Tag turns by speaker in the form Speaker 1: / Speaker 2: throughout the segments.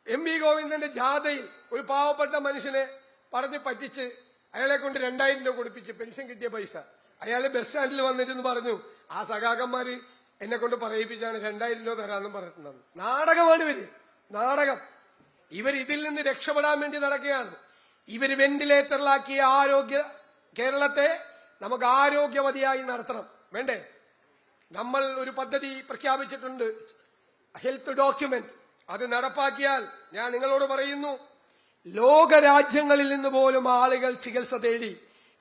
Speaker 1: M V ഗോവിന്ദന്റെ ജാഥയിൽ ഒരു പാവപ്പെട്ട മനുഷ്യനെ പറഞ്ഞ് പറ്റിച്ച് അയാളെ കൊണ്ട് 2000 രൂപ കൊടുപ്പിച്ച് പെൻഷൻ കിട്ടിയ പൈസ അയാള് ബസ് സ്റ്റാൻഡിൽ വന്നിട്ടെന്ന് പറഞ്ഞു, ആ സഖാക്കന്മാര് എന്നെ കൊണ്ട് പറയിപ്പിച്ചാണ് 2000 രൂപ തരാമെന്നും പറഞ്ഞിട്ടുണ്ടാവും. നാടകമാണ് ഇവര്, നാടകം. ഇവർ ഇതിൽ നിന്ന് രക്ഷപ്പെടാൻ വേണ്ടി നടക്കുകയാണ്. ഇവര് വെന്റിലേറ്ററിലാക്കിയ കേരളത്തെ നമുക്ക് ആരോഗ്യവതിയായി നടത്തണം, വേണ്ടേ? നമ്മൾ ഒരു പദ്ധതി പ്രഖ്യാപിച്ചിട്ടുണ്ട്, ഹെൽത്ത് ഡോക്യുമെന്റ്. അത് നടപ്പാക്കിയാൽ ഞാൻ നിങ്ങളോട് പറയുന്നു, ലോകരാജ്യങ്ങളിൽ നിന്ന് പോലും ആളുകൾ ചികിത്സ തേടി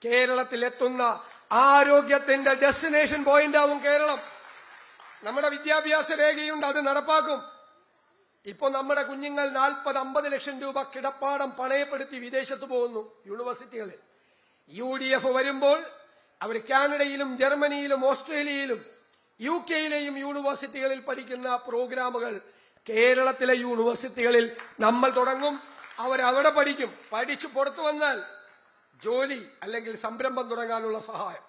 Speaker 1: കേരളത്തിലെത്തുന്ന ആരോഗ്യത്തിന്റെ ഡെസ്റ്റിനേഷൻ പോയിന്റ് ആവും കേരളം. നമ്മുടെ വിദ്യാഭ്യാസ രേഖയുണ്ട്, അത് നടപ്പാക്കും. ഇപ്പൊ നമ്മുടെ കുഞ്ഞുങ്ങൾ 40-50 ലക്ഷം രൂപ കിടപ്പാടം പണയപ്പെടുത്തി വിദേശത്ത് പോകുന്നു യൂണിവേഴ്സിറ്റികളിൽ. UDF വരുമ്പോൾ അവർ കാനഡയിലും ജർമ്മനിയിലും ഓസ്ട്രേലിയയിലും UK യിലെയും യൂണിവേഴ്സിറ്റികളിൽ പഠിക്കുന്ന പ്രോഗ്രാമുകൾ കേരളത്തിലെ യൂണിവേഴ്സിറ്റികളിൽ നമ്മൾ തുടങ്ങും. അവരവിടെ പഠിക്കും. പഠിച്ചു പുറത്തു വന്നാൽ ജോലി അല്ലെങ്കിൽ സംരംഭം തുടങ്ങാനുള്ള സഹായം.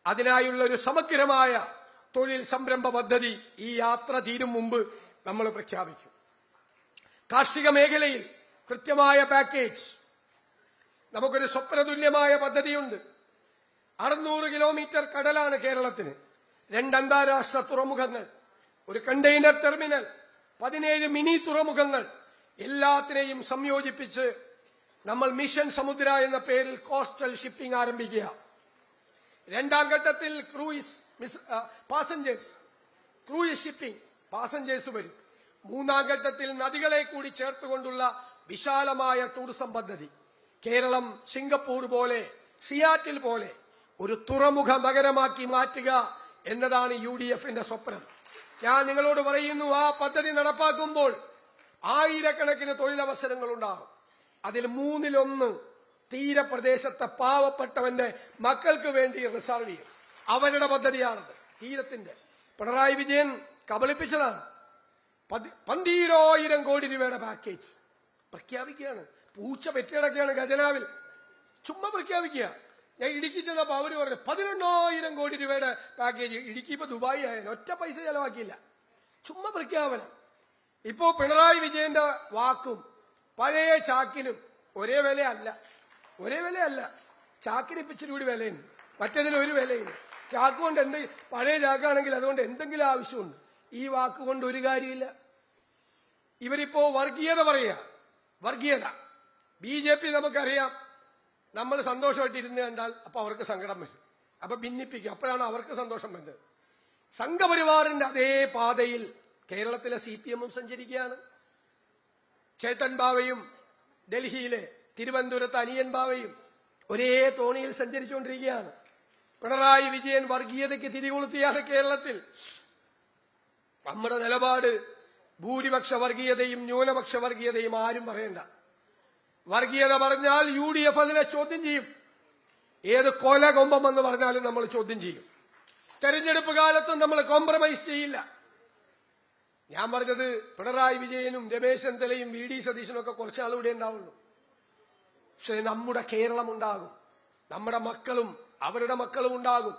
Speaker 1: അതിനായുള്ള ഒരു സമഗ്രമായ തൊഴിൽ സംരംഭ പദ്ധതി ഈ യാത്ര തീരും മുമ്പ് നമ്മൾ പ്രഖ്യാപിക്കും. കാർഷിക മേഖലയിൽ കൃത്യമായ പാക്കേജ്. നമുക്കൊരു സ്വപ്നതുല്യമായ പദ്ധതിയുണ്ട്. 600 കിലോമീറ്റർ കടലാണ് കേരളത്തിന്, 2 അന്താരാഷ്ട്ര തുറമുഖങ്ങൾ, ഒരു കണ്ടെയ്നർ ടെർമിനൽ, 17 മിനി തുറമുഖങ്ങൾ, എല്ലാത്തിനെയും സംയോജിപ്പിച്ച് നമ്മൾ മിഷൻ സമുദ്ര എന്ന പേരിൽ കോസ്റ്റൽ ഷിപ്പിംഗ് ആരംഭിക്കുക. 2ാം ഘട്ടത്തിൽ ക്രൂയിസ് ഷിപ്പിംഗ് പാസഞ്ചേഴ്സ് വരും. 3ാം ഘട്ടത്തിൽ നദികളെ കൂടി ചേർത്തുകൊണ്ടുള്ള വിശാലമായ ടൂറിസം പദ്ധതി. കേരളം സിംഗപ്പൂർ പോലെ, സിയാറ്റിൽ പോലെ ഒരു തുറമുഖ നഗരമാക്കി മാറ്റുക എന്നതാണ് UDFന്റെ സ്വപ്നം. ഞാൻ നിങ്ങളോട് പറയുന്നു, ആ പദ്ധതി നടപ്പാക്കുമ്പോൾ ആയിരക്കണക്കിന് തൊഴിലവസരങ്ങൾ ഉണ്ടാകും. അതിൽ 1/3 തീരപ്രദേശത്തെ പാവപ്പെട്ടവന്റെ മക്കൾക്ക് വേണ്ടി റിസർവ് ചെയ്യും. അവരുടെ പദ്ധതിയാണത്, തീരത്തിന്റെ. പിണറായി വിജയൻ കബളിപ്പിച്ചതാണ്. 12,000 കോടി രൂപയുടെ പാക്കേജ് പ്രഖ്യാപിക്കുകയാണ്. പൂച്ച പെറ്റിടക്കുകയാണ് ഖജനാവിൽ, ചുമ്മാ പ്രഖ്യാപിക്കുക. ഞാൻ ഇടുക്കി ചെന്നപ്പോ അവര് പറഞ്ഞു 11,000 കോടി രൂപയുടെ പാക്കേജ്. ഇടുക്കി ഇപ്പൊ ദുബായി ആയാലും ഒറ്റ പൈസ ചെലവാക്കിയില്ല, ചുമ്മാ പ്രഖ്യാപനം. ഇപ്പോ പിണറായി വിജയന്റെ വാക്കും പഴയ ചാക്കിനും ഒരേ വിലയല്ല. ചാക്കിന് ഇപ്പൊ ഇച്ചിരി കൂടി വിലയുണ്ട്, മറ്റേതിന് ഒരു വിലയില്ല. ചാക്ക് കൊണ്ട് പഴയ ചാക്കാണെങ്കിൽ അതുകൊണ്ട് എന്തെങ്കിലും ആവശ്യമുണ്ട്. ഈ വാക്കുകൊണ്ട് ഒരു കാര്യമില്ല. ഇവരിപ്പോ വർഗീയത പറയുക, വർഗീയത. BJP നമുക്കറിയാം, നമ്മൾ സന്തോഷമായിട്ടിരുന്ന് കണ്ടാൽ അപ്പൊ അവർക്ക് സങ്കടം വരും, അപ്പൊ ഭിന്നിപ്പിക്കും, അപ്പോഴാണ് അവർക്ക് സന്തോഷം വരുന്നത്. സംഘപരിവാറിന്റെ അതേ പാതയിൽ കേരളത്തിലെ CPM-ഉം സഞ്ചരിക്കുകയാണ്. ചേട്ടൻ ബാവയും ഡൽഹിയിലെ തിരുവനന്തപുരത്ത് അനിയൻ ബാവയും ഒരേ തോണിയിൽ സഞ്ചരിച്ചുകൊണ്ടിരിക്കുകയാണ്. പിണറായി വിജയൻ വർഗീയതയ്ക്ക് തിരികൊളുത്തിയാണ് കേരളത്തിൽ. നമ്മുടെ നിലപാട് ഭൂരിപക്ഷ വർഗീയതയും ന്യൂനപക്ഷ വർഗീയതയും ആരും പറയണ്ട. വർഗീയത പറഞ്ഞാൽ UDF അതിനെ ചോദ്യം ചെയ്യും. ഏത് കൊലകൊമ്പം എന്ന് പറഞ്ഞാലും നമ്മൾ ചോദ്യം ചെയ്യും. തെരഞ്ഞെടുപ്പ് കാലത്തും നമ്മൾ കോംപ്രമൈസ് ചെയ്യില്ല. ഞാൻ പറഞ്ഞത് പിണറായി വിജയനും രമേശ് ചെന്നിത്തലയും VD സതീശനും ഒക്കെ കുറച്ചാളുകൂടെ ഉണ്ടാവുള്ളൂ. പക്ഷെ നമ്മുടെ കേരളം ഉണ്ടാകും, നമ്മുടെ മക്കളും അവരുടെ മക്കളും ഉണ്ടാകും.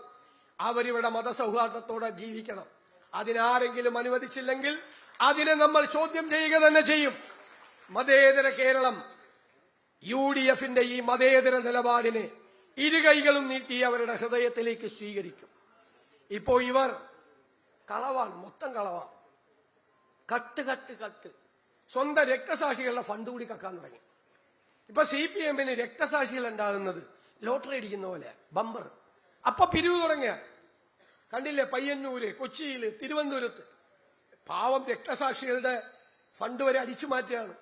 Speaker 1: അവരിവിടെ മതസൗഹാർദ്ദത്തോടെ ജീവിക്കണം. അതിനാരെങ്കിലും അനുവദിച്ചില്ലെങ്കിൽ അതിനെ നമ്മൾ ചോദ്യം ചെയ്യുക തന്നെ ചെയ്യും. മതേതര കേരളം UDFന്റെ ഈ മതേതര നിലപാടിനെ ഇരുകൈകളും നീട്ടി അവരുടെ ഹൃദയത്തിലേക്ക് സ്വീകരിക്കും. ഇപ്പോ ഇവർ കളവാണ്, മൊത്തം കളവാണ്. കട്ട് സ്വന്തം രക്തസാക്ഷികളുടെ ഫണ്ട് കൂടി കക്കാൻ തുടങ്ങി. ഇപ്പൊ CPM-ന് രക്തസാക്ഷികൾ ഉണ്ടാകുന്നത് ലോട്ടറി അടിക്കുന്ന പോലെ, ബമ്പർ. അപ്പൊ പിരിവ് തുടങ്ങിയ കണ്ടില്ലേ, പയ്യന്നൂര്, കൊച്ചിയില്, തിരുവനന്തപുരത്ത് പാവം രക്തസാക്ഷികളുടെ ഫണ്ട് വരെ അടിച്ചു മാറ്റുകയാണ്.